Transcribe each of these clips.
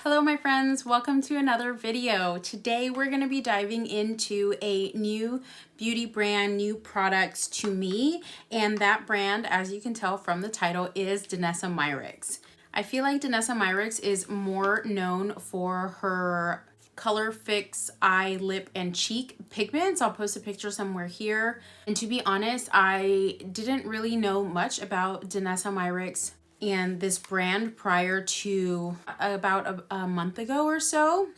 Hello my friends, welcome to another video. Today we're going to be diving into a new beauty brand, new products to me, and that brand, as you can tell from the title, is Danessa Myricks. I feel like Danessa Myricks is more known for her color fix eye, lip, and cheek pigments. I'll post a picture somewhere here. And to be honest, I didn't really know much about Danessa Myricks and this brand prior to about a month ago or so.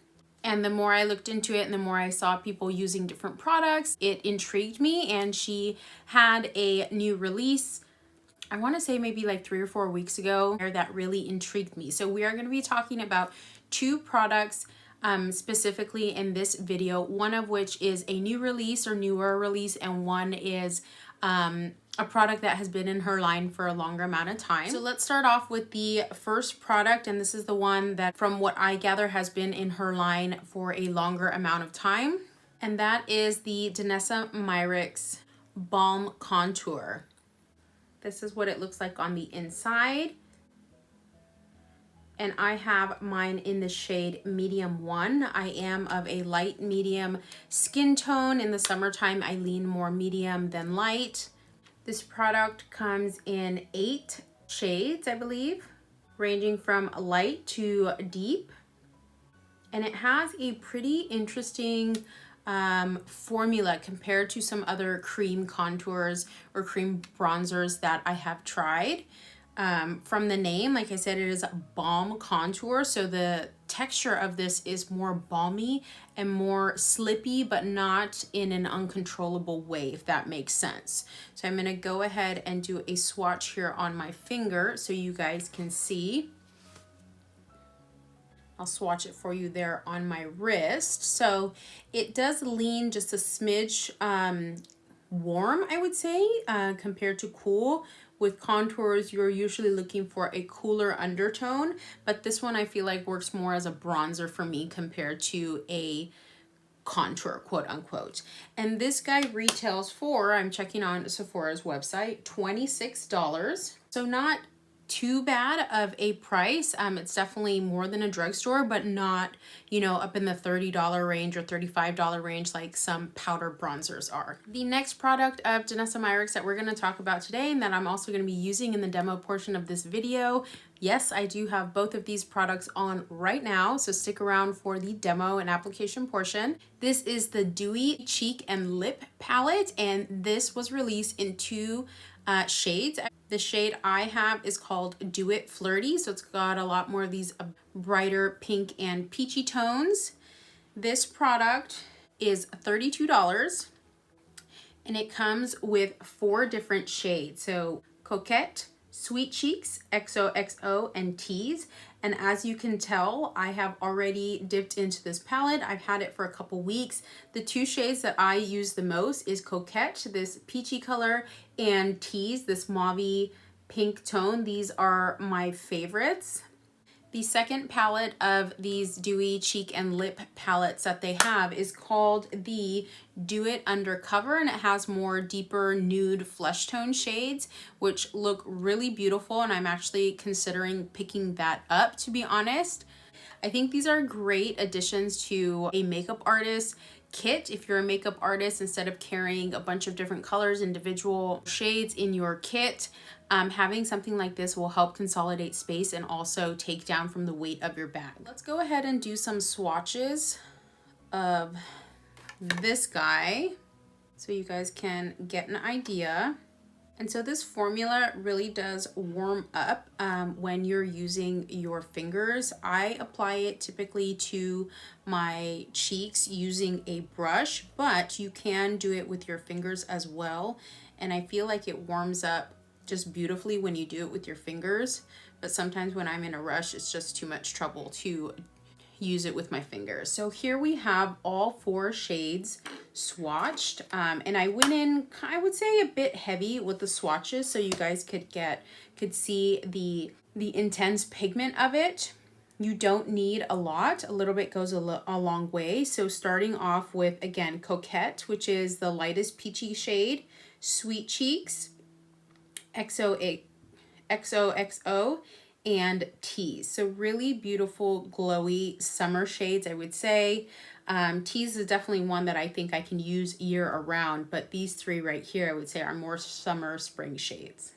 And the more I looked into it and the more I saw people using different products, it intrigued me. And she had a new release, I want to say maybe like 3 or 4 weeks ago, that really intrigued me. So we are going to be talking about two products specifically in this video, one of which is a new release or newer release, and one is a product that has been in her line for a longer amount of time. So let's start off with the first product, and this is the one that, from what I gather, has been in her line for a longer amount of time, and that is the Danessa Myricks Balm Contour. This is what it looks like on the inside. And I have mine in the shade medium 1. I am of a light medium skin tone. In the summertime, I lean more medium than light. This product comes in 8 shades, I believe, ranging from light to deep. And it has a pretty interesting formula compared to some other cream contours or cream bronzers that I have tried. From the name, like I said, it is Balm Contour, so the texture of this is more balmy and more slippy, but not in an uncontrollable way, if that makes sense. So I'm going to go ahead and do a swatch here on my finger so you guys can see. I'll swatch it for you there on my wrist. So it does lean just a smidge warm, I would say, compared to cool. With contours, you're usually looking for a cooler undertone, but this one I feel like works more as a bronzer for me compared to a contour, quote unquote. And this guy retails for, I'm checking on Sephora's website, $26. So not too bad of a price. It's definitely more than a drugstore, but not, you know, up in the $30 range or $35 range like some powder bronzers are. The next product of Danessa Myricks that we're going to talk about today, and that I'm also going to be using in the demo portion of this video. Yes, I do have both of these products on right now, so stick around for the demo and application portion. This is the Dewy Cheek and Lip Palette, and this was released in 2 shades. The shade I have is called Do It Flirty, so it's got a lot more of these brighter pink and peachy tones. This product is $32, and it comes with 4 different shades. So Coquette, Sweet Cheeks, XOXO, and Tease. And as you can tell, I have already dipped into this palette. I've had it for a couple weeks. The 2 shades that I use the most is Coquette, this peachy color, and Tease, this mauve pink tone. These are my favorites. The second palette of these Dewy Cheek and Lip palettes that they have is called the Do It Undercover, and it has more deeper nude flesh tone shades, which look really beautiful, and I'm actually considering picking that up, to be honest. I think these are great additions to a makeup artist kit. If you're a makeup artist, instead of carrying a bunch of different colors, individual shades in your kit, having something like this will help consolidate space and also take down from the weight of your bag. Let's go ahead and do some swatches of this guy so you guys can get an idea. And so this formula really does warm up when you're using your fingers. I apply it typically to my cheeks using a brush, but you can do it with your fingers as well. And I feel like it warms up just beautifully when you do it with your fingers. But sometimes when I'm in a rush, it's just too much trouble to use it with my fingers. So here we have all 4 shades swatched, and I went in, I would say, a bit heavy with the swatches so you guys could see the intense pigment of it. You don't need a lot. A little bit goes a long way. So starting off with, again, Coquette, which is the lightest peachy shade, Sweet Cheeks, XOXO, and Tease. So really beautiful, glowy summer shades, I would say. Tease is definitely one that I think I can use year around, but these three right here, I would say are more summer, spring shades.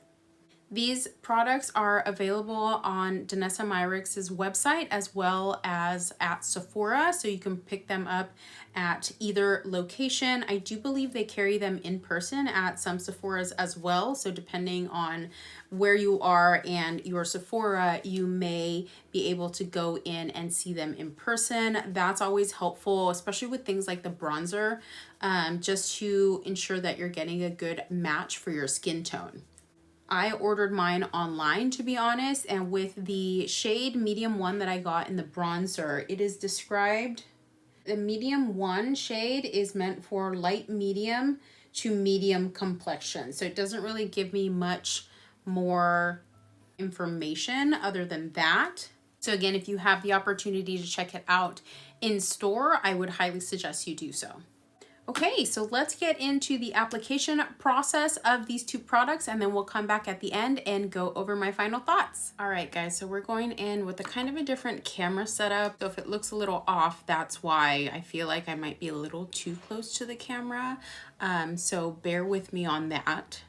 These products are available on Danessa Myricks' website as well as at Sephora, so you can pick them up at either location. I do believe they carry them in person at some Sephoras as well, so depending on where you are and your Sephora, you may be able to go in and see them in person. That's always helpful, especially with things like the bronzer, just to ensure that you're getting a good match for your skin tone. I ordered mine online, to be honest, and with the shade medium 1 that I got in the bronzer, it is described, the medium 1 shade is meant for light medium to medium complexion. So it doesn't really give me much more information other than that. So again, if you have the opportunity to check it out in store, I would highly suggest you do so. Okay, so let's get into the application process of these two products, and then we'll come back at the end and go over my final thoughts. All right, guys, so we're going in with a kind of a different camera setup. So if it looks a little off, that's why I feel like I might be a little too close to the camera. So bear with me on that.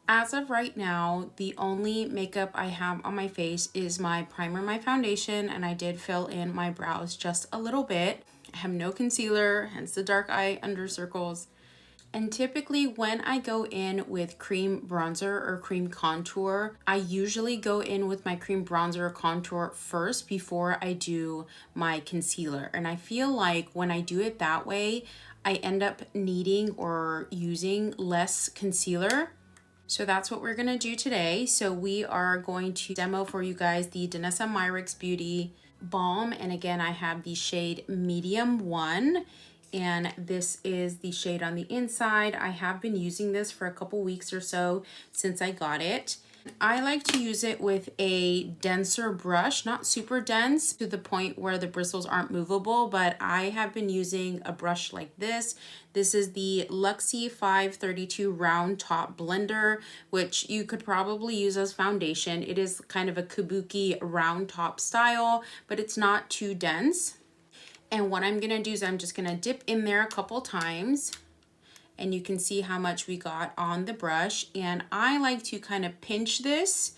As of right now, the only makeup I have on my face is my primer, my foundation, and I did fill in my brows just a little bit. I have no concealer, hence the dark eye under circles. And typically when I go in with cream bronzer or cream contour, I usually go in with my cream bronzer or contour first before I do my concealer. And I feel like when I do it that way, I end up needing or using less concealer. So that's what we're gonna do today. So we are going to demo for you guys the Danessa Myricks Beauty Balm, and again I have the shade medium 1, and this is the shade on the inside. I have been using this for a couple weeks or so since I got it. I like to use it with a denser brush, not super dense to the point where the bristles aren't movable, but I have been using a brush like this. This is the Luxie 532 round top blender, which you could probably use as foundation. It is kind of a kabuki round top style, but it's not too dense. And what I'm gonna do is I'm just gonna dip in there a couple times, and you can see how much we got on the brush. And I like to kind of pinch this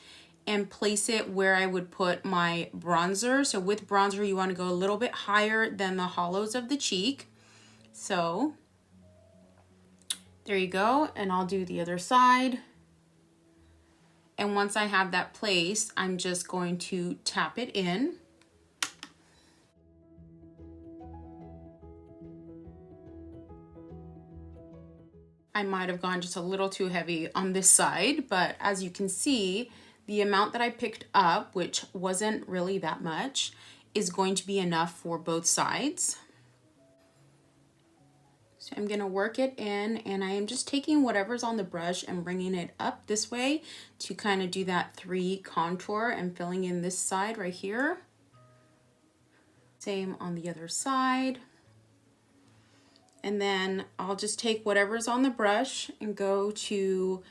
and place it where I would put my bronzer. So with bronzer, you want to go a little bit higher than the hollows of the cheek. So there you go, and I'll do the other side. And once I have that placed, I'm just going to tap it in. I might have gone just a little too heavy on this side, but as you can see, the amount that I picked up, which wasn't really that much, is going to be enough for both sides. So I'm gonna work it in, and I am just taking whatever's on the brush and bringing it up this way to kind of do that 3 contour and filling in this side right here. Same on the other side. And then I'll just take whatever's on the brush and go to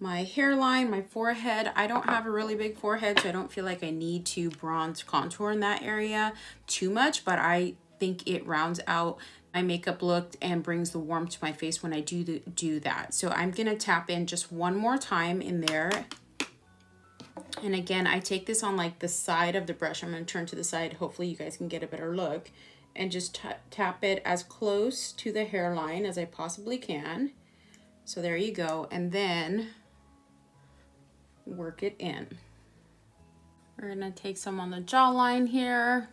my hairline, my forehead. I don't have a really big forehead, so I don't feel like I need to bronze contour in that area too much, but I think it rounds out my makeup look and brings the warmth to my face when I do that. So I'm gonna tap in just one more time in there. And again, I take this on like the side of the brush. I'm gonna turn to the side. Hopefully you guys can get a better look. And just tap it as close to the hairline as I possibly can. So there you go. And then work it in. We're gonna take some on the jawline here.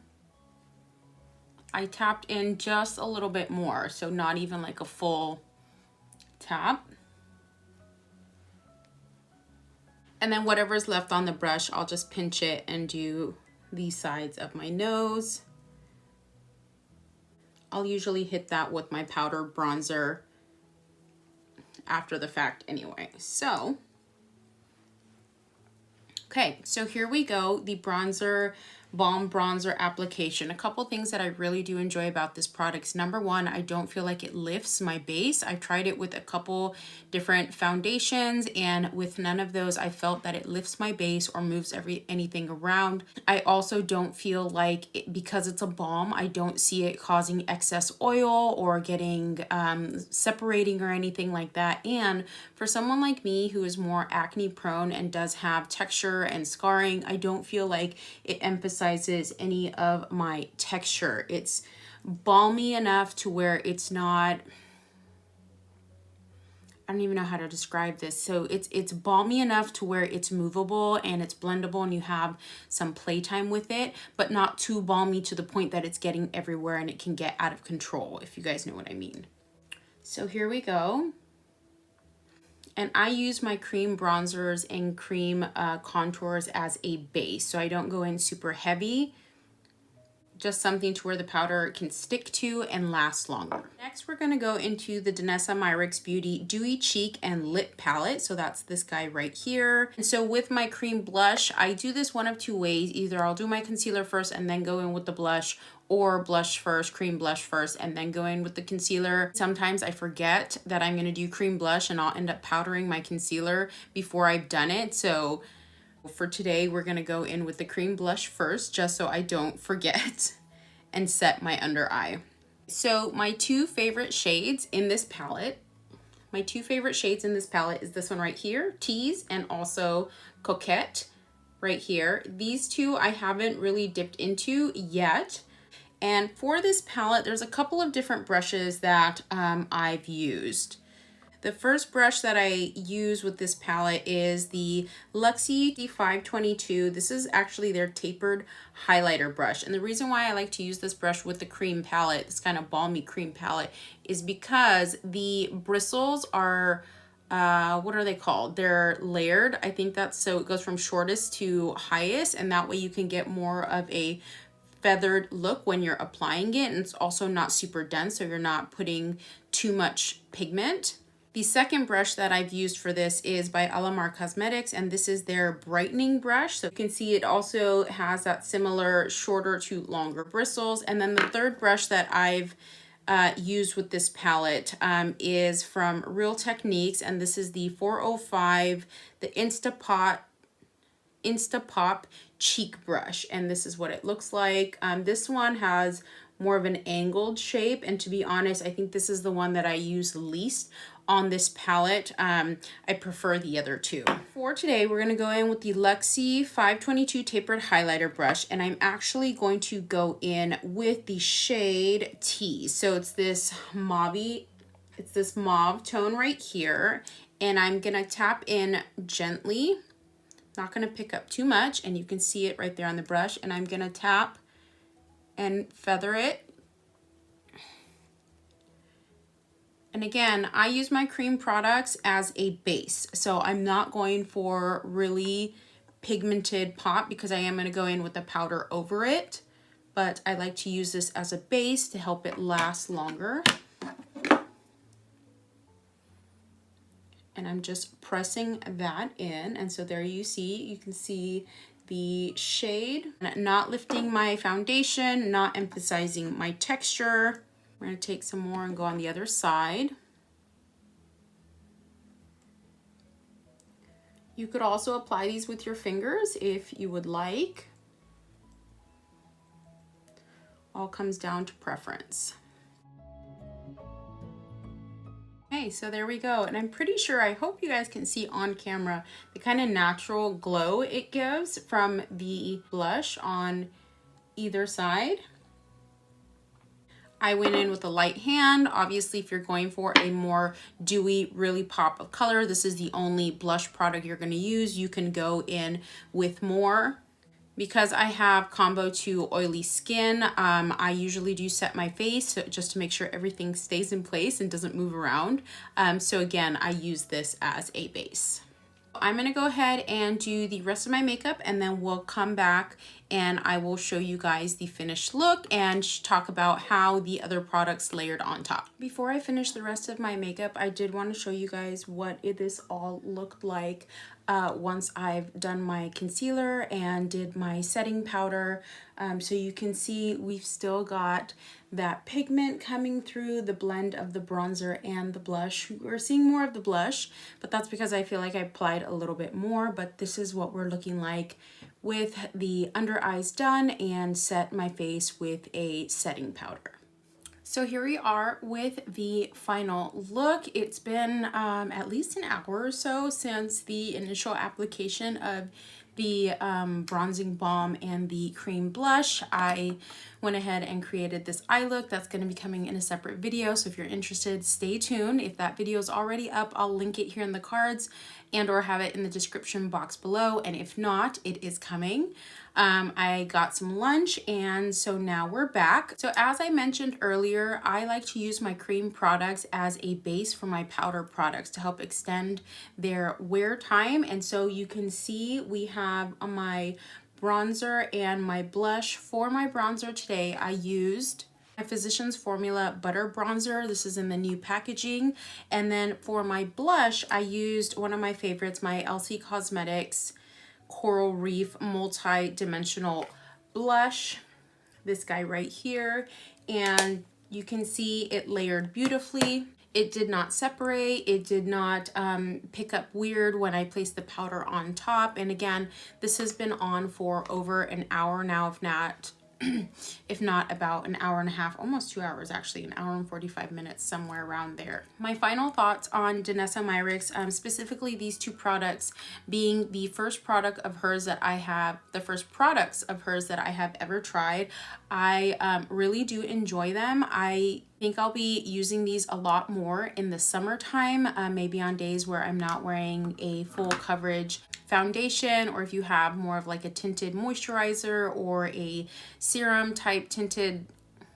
I tapped in just a little bit more, so not even like a full tap. And then whatever's left on the brush, I'll just pinch it and do the sides of my nose. I'll usually hit that with my powder bronzer after the fact anyway. So, okay, so here we go. The bronzer Balm bronzer application. A couple things that I really do enjoy about this product is, number one, I don't feel like it lifts my base. I've tried it with a couple different foundations, and with none of those I felt that it lifts my base or moves anything around. I also don't feel like because it's a balm, I don't see it causing excess oil or getting separating or anything like that. And for someone like me who is more acne prone and does have texture and scarring, I don't feel like it emphasizes any of my texture. It's balmy enough to where it's not, I don't even know how to describe this. So it's balmy enough to where it's movable and it's blendable and you have some playtime with it, but not too balmy to the point that it's getting everywhere and it can get out of control, if you guys know what I mean. So here we go. And I use my cream bronzers and cream contours as a base. So I don't go in super heavy, just something to where the powder can stick to and last longer. Next, we're gonna go into the Danessa Myricks Beauty Dewy Cheek and Lip Palette. So that's this guy right here. And so with my cream blush, I do this one of two ways. Either I'll do my concealer first and then go in with the blush, or blush first, cream blush first, and then go in with the concealer. Sometimes I forget that I'm gonna do cream blush and I'll end up powdering my concealer before I've done it. So for today, we're gonna go in with the cream blush first, just so I don't forget and set my under eye. So my two favorite shades in this palette, is this one right here, Tease, and also Coquette right here. These two I haven't really dipped into yet. And for this palette, there's a couple of different brushes that I've used. The first brush that I use with this palette is the Luxie D522. This is actually their tapered highlighter brush. And the reason why I like to use this brush with the cream palette, this kind of balmy cream palette, is because the bristles are, what are they called? They're layered. I think that's, so it goes from shortest to highest, and that way you can get more of a feathered look when you're applying it. And it's also not super dense, so you're not putting too much pigment. The second brush that I've used for this is by Alamar Cosmetics, and this is their brightening brush. So you can see it also has that similar shorter to longer bristles. And then the third brush that I've used with this palette is from Real Techniques, and this is the 405, the Instapop cheek brush, and this is what it looks like. This one has more of an angled shape, and to be honest, I think this is the one that I use least on this palette. I prefer the other two. For today, we're gonna go in with the Luxie 522 tapered highlighter brush, and I'm actually going to go in with the shade Tease. So it's this mauve tone right here, and I'm gonna tap in gently, not gonna pick up too much, and you can see it right there on the brush, and I'm gonna tap and feather it. And again, I use my cream products as a base, so I'm not going for really pigmented pop because I am going to go in with the powder over it, but I like to use this as a base to help it last longer. And I'm just pressing that in, and so there you can see the shade, not lifting my foundation, not emphasizing my texture. We're going to take some more and go on the other side. You could also apply these with your fingers if you would like. All comes down to preference. Okay, so there we go. And I'm pretty sure, I hope you guys can see on camera the kind of natural glow it gives from the blush on either side. I went in with a light hand. Obviously, if you're going for a more dewy, really pop of color, this is the only blush product you're going to use. You can go in with more. Because I have combo 2 oily skin, I usually do set my face just to make sure everything stays in place and doesn't move around. So again, I use this as a base. I'm gonna go ahead and do the rest of my makeup, and then we'll come back and I will show you guys the finished look and talk about how the other products layered on top. Before I finish the rest of my makeup, I did want to show you guys what this all looked like once I've done my concealer and did my setting powder. So you can see we've still got that pigment coming through the blend of the bronzer and the blush. We're seeing more of the blush, but that's because I feel like I applied a little bit more, but this is what we're looking like with the under eyes done and set my face with a setting powder. So here we are with the final look. It's been at least an hour or so since the initial application of the bronzing balm and the cream blush. I went ahead and created this eye look that's going to be coming in a separate video, so if you're interested, stay tuned. If that video is already up, I'll link it here in the cards and or have it in the description box below, and if not, it is coming. I got some lunch, and so now we're back. So as I mentioned earlier, I like to use my cream products as a base for my powder products to help extend their wear time. And so you can see we have my bronzer and my blush. For my bronzer today, I used my Physicians Formula Butter Bronzer. This is in the new packaging. And then for my blush, I used one of my favorites, my LC Cosmetics Coral Reef Multi-Dimensional Blush, this guy right here, and you can see it layered beautifully. It did not separate, it did not pick up weird when I placed the powder on top. And again, this has been on for over an hour now, if not about an hour and a half, almost 2 hours actually, an hour and 45 minutes, somewhere around there. My final thoughts on Danessa Myricks, specifically these two products being the first product of hers that I have, the first products of hers that I have ever tried. I really do enjoy them. I think I'll be using these a lot more in the summertime, maybe on days where I'm not wearing a full coverage foundation, or if you have more of like a tinted moisturizer or a serum type tinted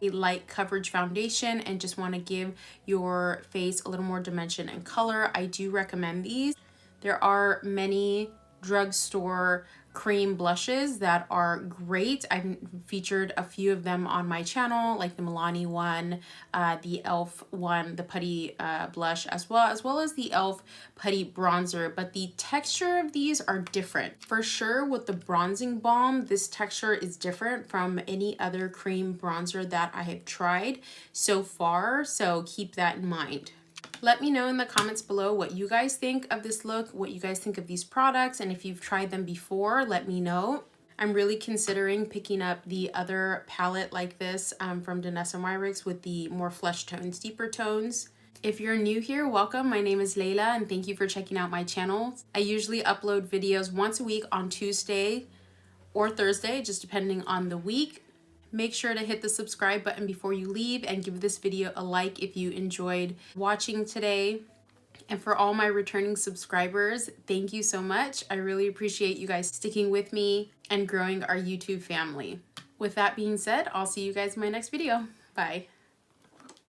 light coverage foundation and just want to give your face a little more dimension and color, I do recommend these. There are many drugstore cream blushes that are great. I've featured a few of them on my channel, like the Milani one, the e.l.f. one, the putty blush, as well as the e.l.f. putty bronzer, but the texture of these are different. For sure, with the bronzing balm, this texture is different from any other cream bronzer that I have tried so far, so keep that in mind. Let me know in the comments below what you guys think of this look, what you guys think of these products, and if you've tried them before, let me know. I'm really considering picking up the other palette like this from Danessa Myricks with the more flesh tones, deeper tones. If you're new here, welcome. My name is Layla, and thank you for checking out my channel. I usually upload videos once a week on Tuesday or Thursday, just depending on the week. Make sure to hit the subscribe button before you leave and give this video a like if you enjoyed watching today. And for all my returning subscribers, thank you so much. I really appreciate you guys sticking with me and growing our YouTube family. With that being said, I'll see you guys in my next video. Bye.